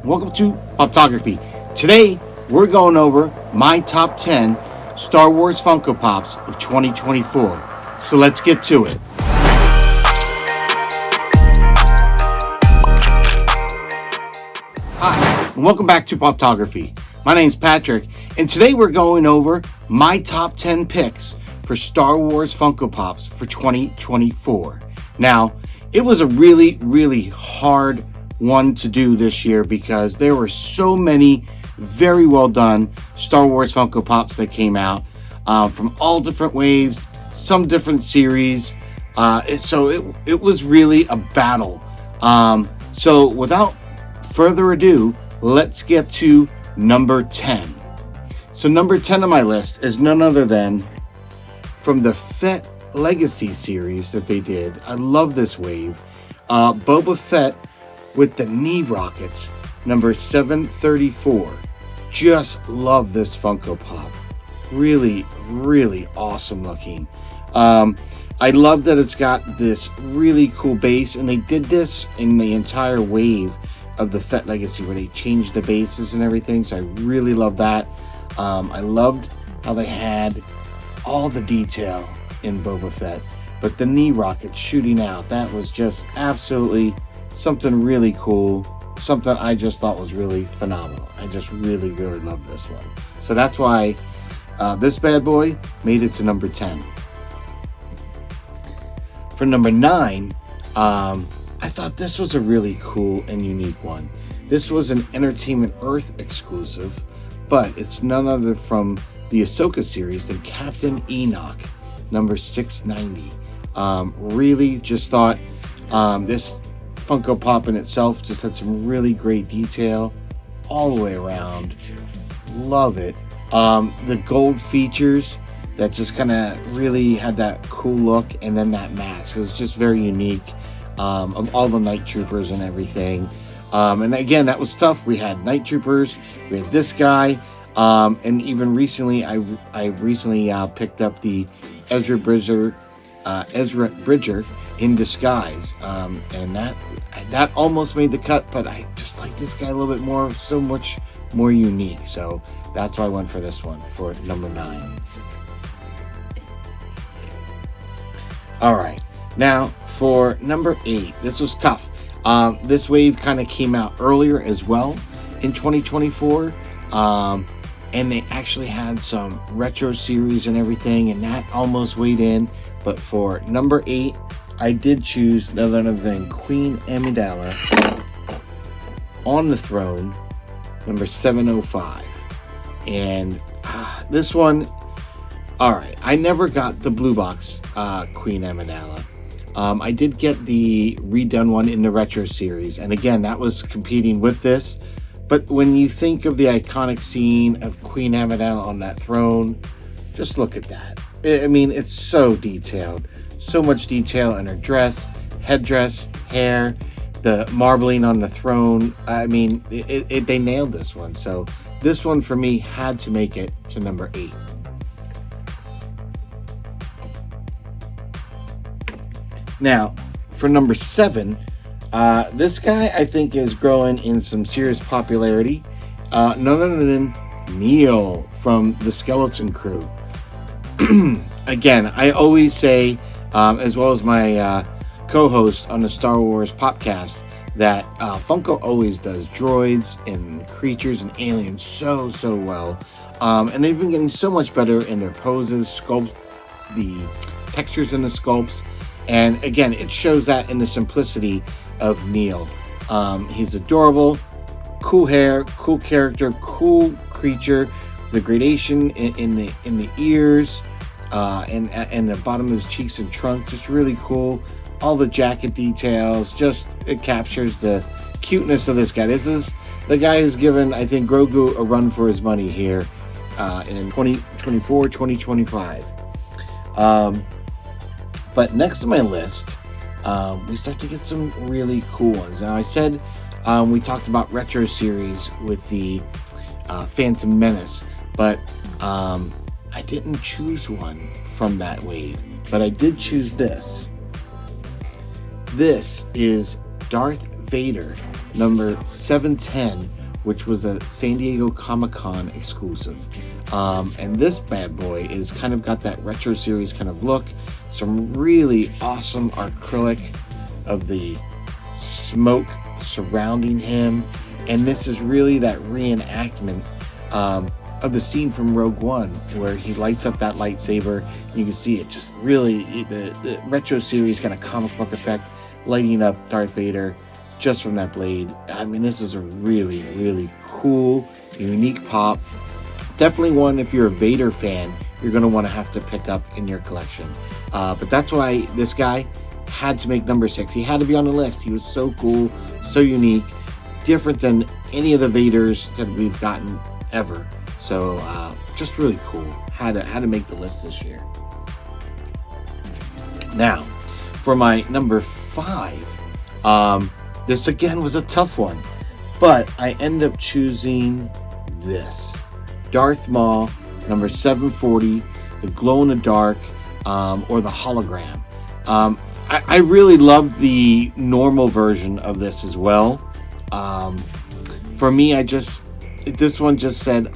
Welcome to Poptography. Today, we're going over my top 10 Star Wars Funko Pops of 2024. So let's get to it. Hi, and welcome back to Poptography. My name's Patrick, and today we're going over my top 10 picks for Star Wars Funko Pops for 2024. Now, it was a really hard one to do this year because there were so many very well done Star Wars Funko Pops that came out from all different waves, some different series. So it was really a battle. So without further ado, let's get to number 10. So number 10 on my list is none other than from the Fett Legacy series that they did. I love this wave. Boba Fett with the knee rockets, number 734. Just love this Funko Pop. Really awesome looking. I love that it's got this really cool base, and they did this in the entire wave of the Fett Legacy where they changed the bases and everything, so I really love that. I loved how they had all the detail in Boba Fett, but the knee rocket shooting out, that was just absolutely something really cool, something I just thought was really phenomenal. I just really love this one. So that's why this bad boy made it to number 10. For number 9, I thought this was a really cool and unique one. This was an Entertainment Earth exclusive, but it's none other from the Ahsoka series than Captain Enoch, number 690. Really just thought this Funko Pop in itself just had some really great detail all the way around. Love it. The gold features that just kind of really had that cool look, and then that mask, it was just very unique. Of all the night troopers and everything. And again, that was tough. We had night troopers, we had this guy, and even recently I recently picked up the Ezra Bridger in disguise, and that almost made the cut, but I just like this guy a little bit more, so much more unique. So that's why I went for this one for number 9. All right, now for number 8, this was tough. This wave kind of came out earlier as well in 2024, and they actually had some retro series and everything, and that almost weighed in. But for number 8, I did choose none other than Queen Amidala on the throne, number 705. And this one, all right, I never got the blue box Queen Amidala. I did get the redone one in the retro series, and again, that was competing with this. But when you think of the iconic scene of Queen Amidala on that throne, just look at that. I mean, it's so detailed. So much detail in her dress, headdress, hair, the marbling on the throne. I mean, they nailed this one. So this one for me had to make it to number 8. Now, for number 7, this guy I think is growing in some serious popularity. None other than Neil from the Skeleton Crew. Again, I always say, as well as my co-host on the Star Wars Popcast, that Funko always does droids and creatures and aliens so well. And they've been getting so much better in their poses, sculpt, the textures in the sculpts. And again, it shows that in the simplicity of Neil. He's adorable, cool hair, cool character, cool creature. The gradation in the ears, and the bottom of his cheeks and trunk, just really cool. All the jacket details, just it captures the cuteness of this guy. This is the guy who's given, I think, Grogu a run for his money here in 2024, 2025. But next to my list, we start to get some really cool ones. Now, I said we talked about retro series with the Phantom Menace, but I didn't choose one from that wave, but I did choose this. This is Darth Vader number 710, which was a San Diego Comic-Con exclusive. And this bad boy is kind of got that retro series kind of look. Some really awesome acrylic of the smoke surrounding him. And this is really that reenactment of the scene from Rogue One where he lights up that lightsaber. You can see it just really, the retro series kind of comic book effect, lighting up Darth Vader just from that blade. I mean, this is a really, really cool, unique pop. Definitely one, if you're a Vader fan, you're going to want to have to pick up in your collection. But that's why this guy had to make number 6. He had to be on the list. He was so cool, so unique, different than any of the Vaders that we've gotten ever. So just really cool. Had to make the list this year. Now, for my number 5, this again was a tough one, but I end up choosing this Darth Maul number 740, the glow in the dark, or the hologram. I really love the normal version of this as well. For me, this one just said,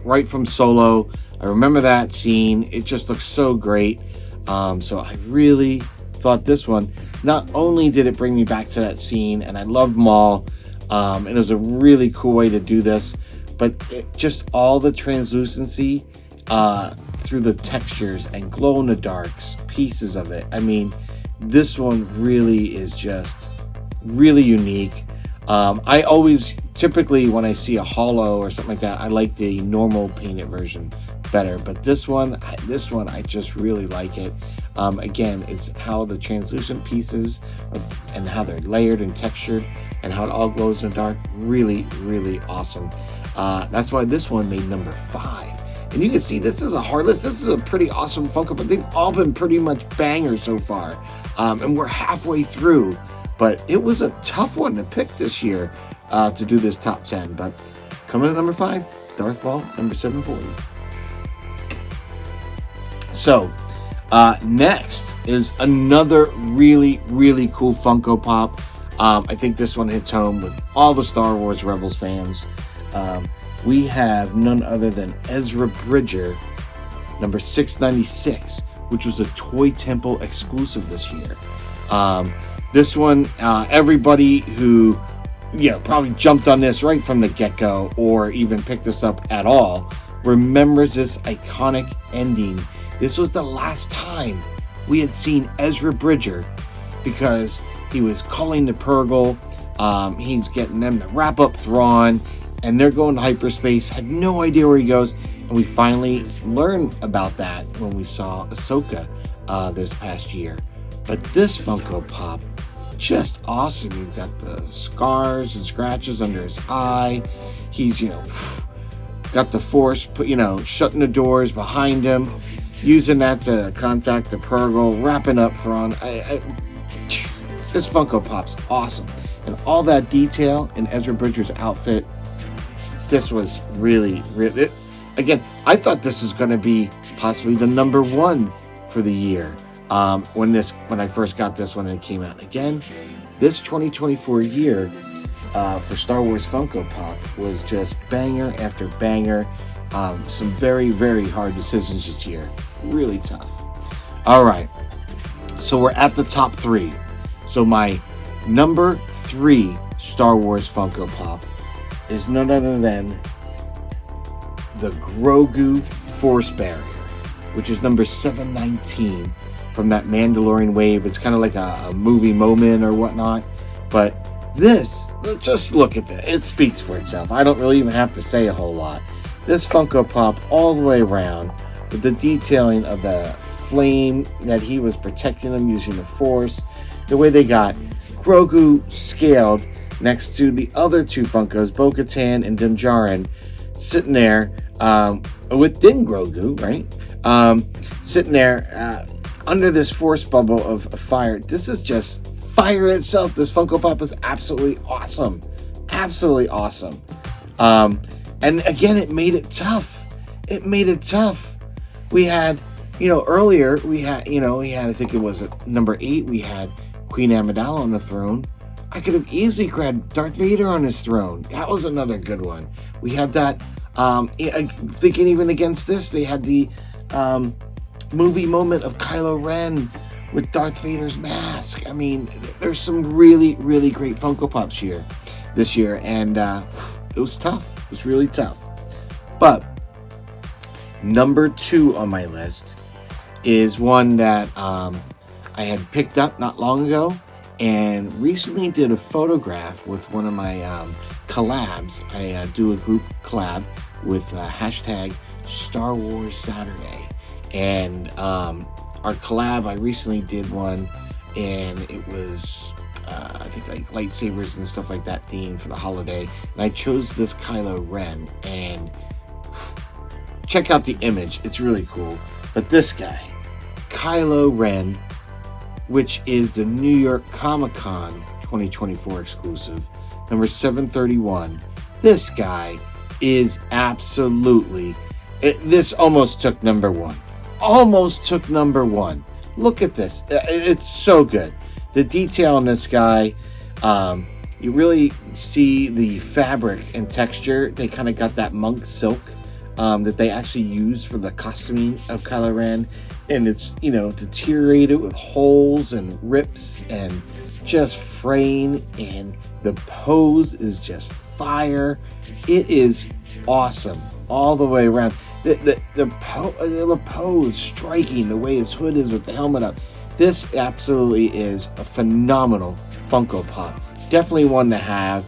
right from Solo. I remember that scene. It just looks so great. So I really thought this one, not only did it bring me back to that scene, and I love Maul, and it was a really cool way to do this, but just all the translucency through the textures and glow in the darks pieces of it. I mean, this one really is just really unique. I always, typically when I see a holo or something like that, I like the normal painted version better, but this one I just really like it. Again, it's how the translucent pieces and how they're layered and textured and how it all glows in the dark. Really, really awesome. That's why this one made number 5. And you can see this is a hard list. This is a pretty awesome Funko, but they've all been pretty much bangers so far. And we're halfway through, but it was a tough one to pick this year to do this top 10. But coming at number 5, Darth Maul, number 740. So, next is another really, really cool Funko Pop. I think this one hits home with all the Star Wars Rebels fans. We have none other than Ezra Bridger, number 696, which was a Toy Temple exclusive this year. This one, everybody who, probably jumped on this right from the get-go or even picked this up at all, remembers this iconic ending. This was the last time we had seen Ezra Bridger because he was calling the Purgle. He's getting them to wrap up Thrawn, and they're going to hyperspace. Had no idea where he goes, and we finally learned about that when we saw Ahsoka this past year. But this Funko Pop, just awesome. You've got the scars and scratches under his eye. He's, got the Force, shutting the doors behind him, using that to contact the Purgle, wrapping up Thrawn. This Funko Pop's awesome. And all that detail in Ezra Bridger's outfit, this was really, really... Again, I thought this was going to be possibly the number 1 for the year when I first got this one and it came out. Again, this 2024 year for Star Wars Funko Pop was just banger after banger. Some very, very hard decisions this year. Really tough. All right. So we're at the top 3. So my number 3 Star Wars Funko Pop is none other than the Grogu Force Barrier, which is number 719 from that Mandalorian wave. It's kind of like a movie moment or whatnot. But this, just look at that. It speaks for itself. I don't really even have to say a whole lot. This Funko Pop all the way around with the detailing of the flame that he was protecting them using the Force. The way they got Grogu scaled next to the other 2 Funkos, Bo-Katan and Din Djarin, sitting there with Din Grogu, right? Sitting there under this Force bubble of fire. This is just fire itself. This Funko Pop is absolutely awesome. Absolutely awesome. And again, it made it tough. It made it tough. We had, earlier, we had, I think it was at number 8, we had Queen Amidala on the throne. I could have easily grabbed Darth Vader on his throne. That was another good one. We had that Darth Vader on his throne. That was another good one. We had that, thinking even against this, they had the movie moment of Kylo Ren with Darth Vader's mask. I mean, there's some really, really great Funko Pops this year, and it was tough. It was really tough. But number 2 on my list is one that I had picked up not long ago, and recently did a photograph with one of my collabs. I do a group collab with hashtag Star Wars Saturday, and our collab, I recently did one, and it was I think like lightsabers and stuff like that themed for the holiday, and I chose this Kylo Ren, and check out the image, it's really cool. But this guy, Kylo Ren, which is the New York Comic-Con 2024 exclusive, number 731. This guy is absolutely, this almost took number 1. Almost took number 1. Look at this. It's so good. The detail on this guy, you really see the fabric and texture. They kind of got that monk silk that they actually use for the costuming of Kylo Ren, and it's, you know, deteriorated with holes and rips and just fraying, and the pose is just fire. It is awesome all the way around. The pose, striking, the way his hood is with the helmet up. This absolutely is a phenomenal Funko Pop. Definitely one to have.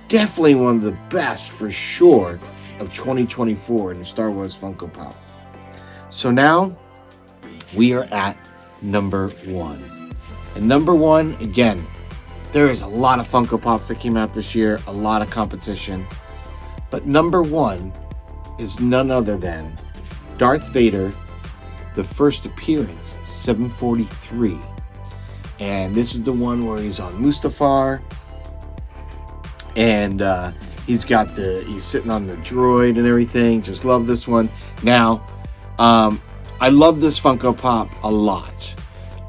Definitely one of the best for sure of 2024 in the Star Wars Funko Pop. So now we are at number 1. And number 1, again, there is a lot of Funko Pops that came out this year, a lot of competition. But number 1 is none other than Darth Vader, the first appearance, 743. And this is the one where he's on Mustafar, and he's sitting on the droid and everything. Just love this one. Now, I love this Funko Pop a lot.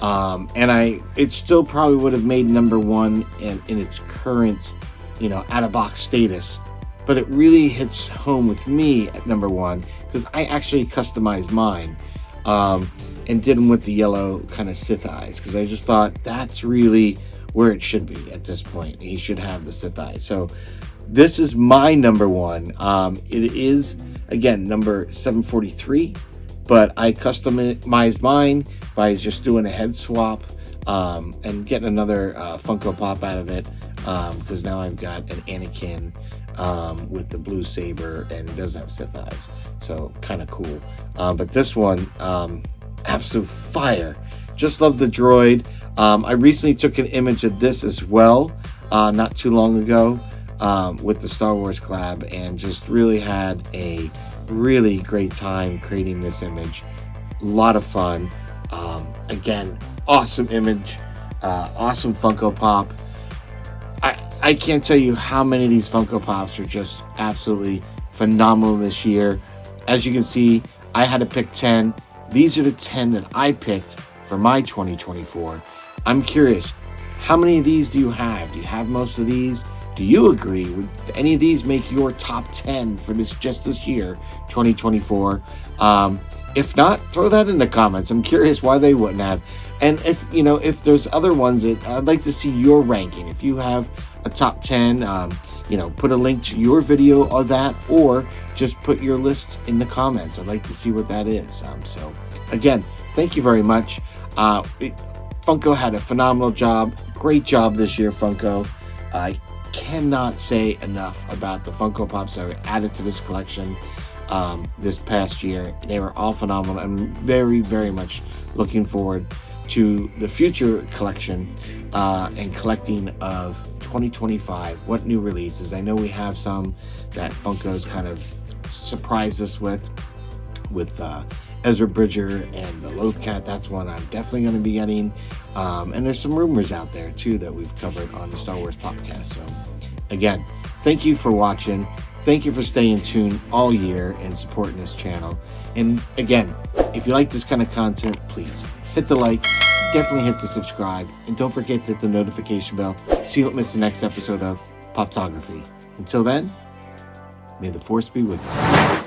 And it still probably would have made number 1 in its current, out of box status. But it really hits home with me at number 1 because I actually customized mine and did them with the yellow kind of Sith eyes, because I just thought that's really where it should be at this point. He should have the Sith eyes. So this is my number 1. It is, again, number 743, but I customized mine by just doing a head swap and getting another Funko Pop out of it, because now I've got an Anakin with the blue saber, and it doesn't have Sith eyes, so kind of cool. But this one, absolute fire. Just love the droid. I recently took an image of this as well, not too long ago, with the Star Wars collab, and just really had a really great time creating this image. A lot of fun. Again, awesome image, awesome Funko Pop. I can't tell you how many of these Funko Pops are just absolutely phenomenal this year. As you can see, I had to pick 10. These are the 10 that I picked for my 2024. I'm curious, how many of these do you have? Do you have most of these? Do you agree? Would any of these make your top 10 for this year, 2024? If not, throw that in the comments. I'm curious why they wouldn't have. And if there's other ones that I'd like to see your ranking. If you have a top 10, put a link to your video of that, or just put your list in the comments. I'd like to see what that is. So again, thank you very much. Funko had a phenomenal job. Great job this year, Funko. I cannot say enough about the Funko Pops that were added to this collection this past year. They were all phenomenal. I'm very, very much looking forward to the future collection and collecting of 2025. What new releases? I know we have some that Funko's kind of surprised us with Ezra Bridger and the Lothcat. That's one I'm definitely going to be getting. And there's some rumors out there too that we've covered on the Star Wars Podcast. So again, thank you for watching. Thank you for staying tuned all year and supporting this channel. And again, if you like this kind of content, please hit the like, definitely hit the subscribe. And don't forget to hit the notification bell so you don't miss the next episode of Poptography. Until then, may the force be with you.